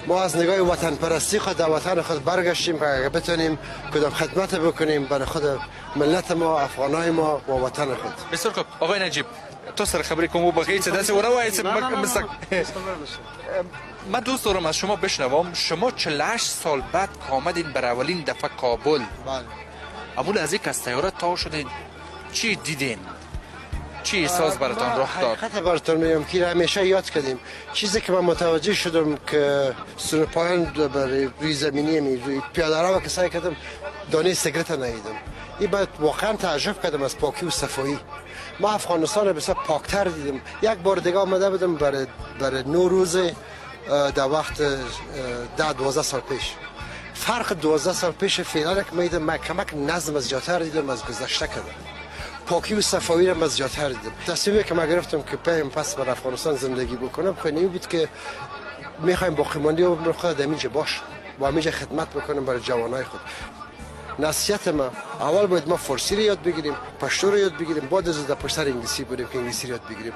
ما از نگاه وطن پرستی خود در وطن خود برگشتیم که اگر بتونیم کدام خدمت بکنیم برای خود ملت ما، افغانای ما و وطن خود. بسیار خوب. آقای نجیب تو سر خبری کوم بقیه چه دست ورا وایس من دوست دارم از شما بشنوم. شما 48 سال بعد آمدین بر اولین دفعه کابل. بله. اول از یک از طیاره تا شدین چی دیدین؟ چی احساس براتون رخ داد؟ حقیقت براتون میگم که همیشه یاد کردیم. چیزی که من متوجه شدم که سرپایان برای روی زمینی روی پیاده رو که سعی کردم دانه سیگرت ندیدم. این بعد واقعا تعجب کردم از پاکی و صفایی. ما افغانستان بسیار پاکتر دیدم. یک بار دیگه آمده بودم برای نوروز در وقت 10-12 سال پیش. فرق 12 سال پیش فعلا که میدم من کمک نظم از جاتر دیدم از گذشته کردم. پاکی و صفایی را از جاتر دیدم. تصمیمی که من گرفتم که پیم پس بر افغانستان زندگی بکنم خیلی بود که میخوایم باقی ماندی و عمر خود در اینجا باش و همینجا خدمت بکنم برای جوانای خود. نصیحت ما اول باید ما فارسی رو یاد بگیریم، پشتو رو یاد بگیریم، بعد از در پشت انگلیسی بریم که انگلیسی رو یاد بگیریم.